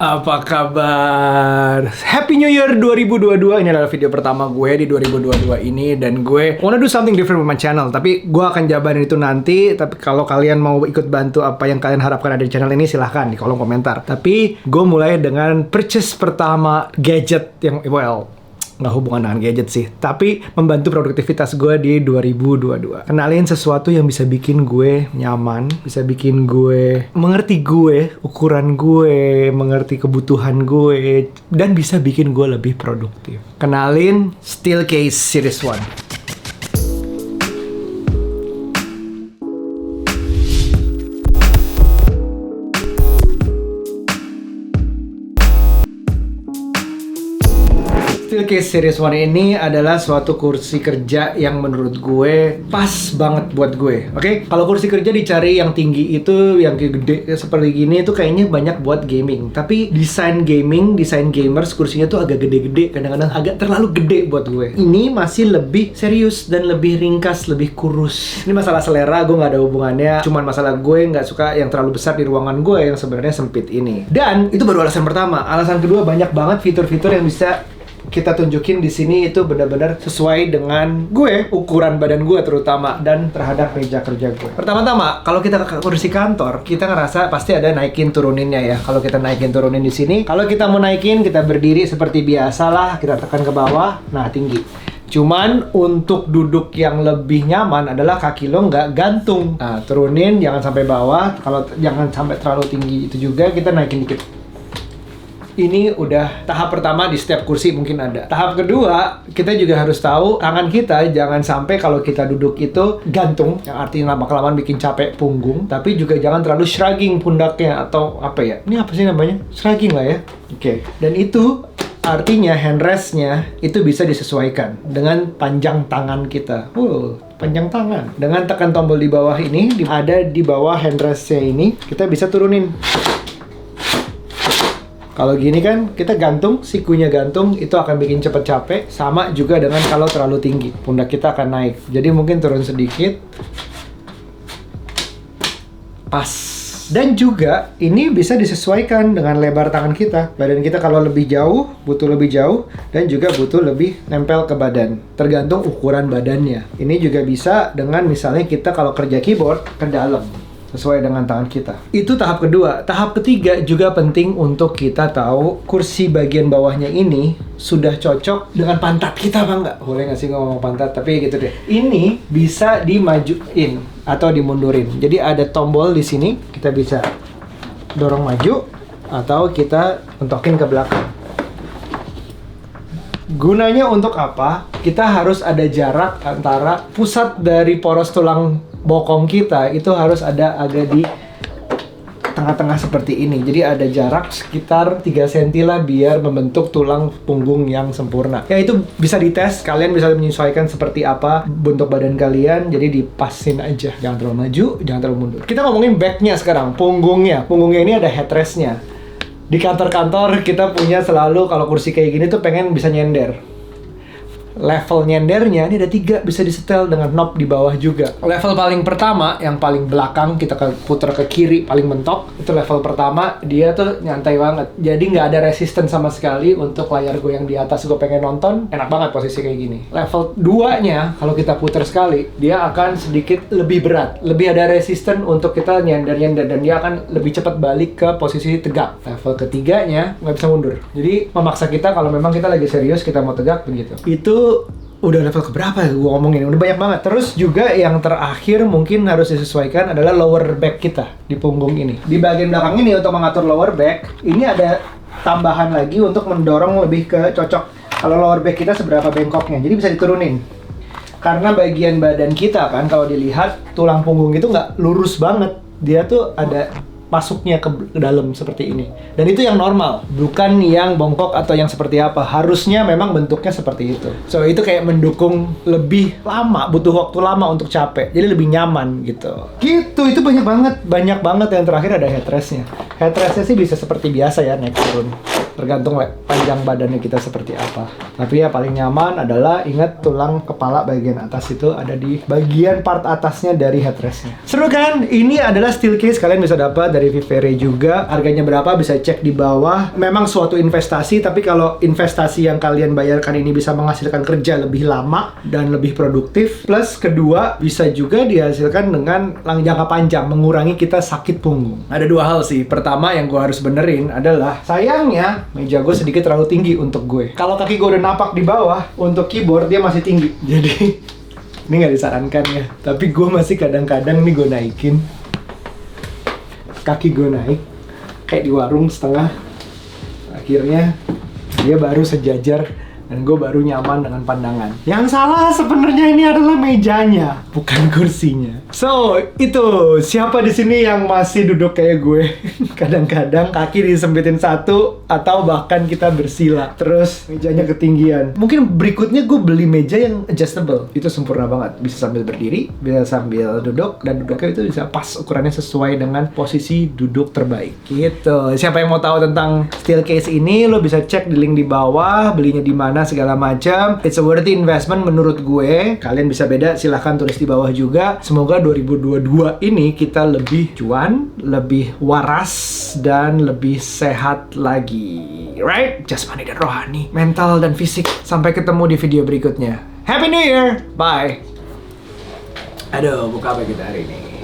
Apa kabar? Happy New Year 2022. Ini adalah video pertama gue di 2022 ini. Dan gue wanna do something different with my channel. Tapi gue akan jabarin itu nanti. Tapi kalau kalian mau ikut bantu apa yang kalian harapkan ada di channel ini, silahkan di kolom komentar. Tapi gue mulai dengan purchase pertama gadget yang, nggak hubungan dengan gadget sih, tapi membantu produktivitas gue di 2022. Kenalin sesuatu yang bisa bikin gue nyaman, bisa bikin gue mengerti gue, ukuran gue, mengerti kebutuhan gue, dan bisa bikin gue lebih produktif. Kenalin Steelcase Series 1. Steelcase Series 1 ini adalah suatu kursi kerja yang menurut gue pas banget buat gue. Oke? Kalau kursi kerja dicari yang tinggi itu, yang gede seperti gini itu kayaknya banyak buat gaming. Tapi desain gaming, desain gamers kursinya tuh agak gede-gede, kadang-kadang agak terlalu gede buat gue. Ini masih lebih serius dan lebih ringkas, lebih kurus. Ini masalah selera, gue nggak ada hubungannya. Cuman masalah gue nggak suka yang terlalu besar di ruangan gue yang sebenarnya sempit ini. Dan itu baru alasan pertama. Alasan kedua, banyak banget fitur-fitur yang bisa kita tunjukin di sini itu benar-benar sesuai dengan gue, ukuran badan gue terutama, dan terhadap meja kerja gue. Pertama-tama, kalau kita ke kursi kantor, kita ngerasa pasti ada naikin turuninnya ya. Kalau kita naikin turunin di sini, kalau kita mau naikin, kita berdiri seperti biasa lah, kita tekan ke bawah, nah tinggi. Cuman untuk duduk yang lebih nyaman adalah kaki lo nggak gantung. Nah, turunin, jangan sampai bawah. Kalau jangan sampai terlalu tinggi itu juga, kita naikin dikit. Ini udah tahap pertama di setiap kursi mungkin ada. Tahap kedua, kita juga harus tahu tangan kita jangan sampai kalau kita duduk itu gantung, yang artinya lama-kelamaan bikin capek punggung, tapi juga jangan terlalu shrugging pundaknya atau apa ya. Ini apa sih namanya? Shrugging lah ya. Oke. Dan itu artinya handrestnya itu bisa disesuaikan dengan panjang tangan kita. Panjang tangan. Dengan tekan tombol di bawah ini, ada di bawah handrestnya ini, kita bisa turunin. Kalau gini kan, kita gantung, sikunya gantung, itu akan bikin cepet capek. Sama juga dengan kalau terlalu tinggi, pundak kita akan naik. Jadi mungkin turun sedikit. Pas. Dan juga, ini bisa disesuaikan dengan lebar tangan kita. Badan kita kalau lebih jauh, butuh lebih jauh. Dan juga butuh lebih nempel ke badan. Tergantung ukuran badannya. Ini juga bisa dengan misalnya kita kalau kerja keyboard, ke dalam. Sesuai dengan tangan kita. Itu tahap kedua. Tahap ketiga juga penting untuk kita tahu kursi bagian bawahnya ini sudah cocok dengan pantat kita apa enggak? Boleh nggak sih ngomong pantat? Tapi gitu deh. Ini bisa dimajuin atau dimundurin. Jadi ada tombol di sini, kita bisa dorong maju atau kita mentokin ke belakang. Gunanya untuk apa? Kita harus ada jarak antara pusat dari poros tulang bokong kita itu harus ada agak di tengah-tengah seperti ini. Jadi ada jarak sekitar 3 cm lah biar membentuk tulang punggung yang sempurna. Ya itu bisa dites, kalian bisa menyesuaikan seperti apa bentuk badan kalian, jadi dipasin aja. Jangan terlalu maju, jangan terlalu mundur. Kita ngomongin backnya sekarang, punggungnya. Punggungnya ini ada headrestnya. Di kantor-kantor kita punya selalu kalau kursi kayak gini tuh pengen bisa nyender. Level nyendernya ini ada 3, bisa disetel dengan knob di bawah juga. Level paling pertama, yang paling belakang kita putar ke kiri, paling mentok, itu level pertama, dia tuh nyantai banget. Jadi nggak ada resisten sama sekali untuk layar gue yang di atas gue pengen nonton, enak banget posisi kayak gini. Level 2-nya, kalau kita putar sekali, dia akan sedikit lebih berat. Lebih ada resisten untuk kita nyender-nyender, dan dia akan lebih cepat balik ke posisi tegak. Level ketiganya, nggak bisa mundur. Jadi memaksa kita kalau memang kita lagi serius, kita mau tegak, begitu. Itu udah level keberapa ya gue ngomongin, udah banyak banget. Terus juga yang terakhir mungkin harus disesuaikan adalah lower back kita di punggung ini. Di bagian belakang ini untuk mengatur lower back, ini ada tambahan lagi untuk mendorong lebih ke cocok kalau lower back kita seberapa bengkoknya, jadi bisa diturunin. Karena bagian badan kita kan kalau dilihat tulang punggung itu nggak lurus banget, dia tuh ada masuknya ke dalam seperti ini. Dan itu yang normal, bukan yang bongkok atau yang seperti apa. Harusnya memang bentuknya seperti itu. So, itu kayak mendukung lebih lama, butuh waktu lama untuk capek. Jadi lebih nyaman gitu. Gitu, itu banyak banget. Banyak banget. Yang terakhir ada headrestnya. Headrestnya sih bisa seperti biasa ya, naik turun. Tergantung panjang badannya kita seperti apa. Tapi ya paling nyaman adalah ingat tulang kepala bagian atas itu ada di bagian part atasnya dari headrestnya. Seru kan? Ini adalah steel case, kalian bisa dapat dari Vivere juga. Harganya berapa bisa cek di bawah. Memang suatu investasi, tapi kalau investasi yang kalian bayarkan ini bisa menghasilkan kerja lebih lama dan lebih produktif. Plus kedua, bisa juga dihasilkan dengan jangka panjang, mengurangi kita sakit punggung. Ada dua hal sih. Pertama yang gue harus benerin adalah, sayangnya meja gue sedikit terlalu tinggi untuk gue. Kalau kaki gue udah napak di bawah, untuk keyboard dia masih tinggi. Jadi ini nggak disarankan ya. Tapi gue masih kadang-kadang nih gue naikin. Kaki gue naik kayak di warung setengah. Akhirnya dia baru sejajar dan gue baru nyaman dengan pandangan. Yang salah sebenarnya ini adalah mejanya, bukan kursinya. So, itu siapa di sini yang masih duduk kayak gue? Kadang-kadang kaki disempitin satu atau bahkan kita bersila. Terus mejanya ketinggian. Mungkin berikutnya gue beli meja yang adjustable. Itu sempurna banget. Bisa sambil berdiri, bisa sambil duduk, dan duduknya itu bisa pas ukurannya sesuai dengan posisi duduk terbaik. Gitu. Siapa yang mau tahu tentang steel case ini, lo bisa cek di link di bawah, belinya di mana segala macam. It's a worthy investment menurut gue. Kalian bisa beda, silahkan tulis di bawah juga. Semoga 2022 ini kita lebih cuan, lebih waras, dan lebih sehat lagi. Right? Jasmani dan rohani, mental dan fisik. Sampai ketemu di video berikutnya. Happy New Year! Bye! Aduh, buka apa kita hari ini?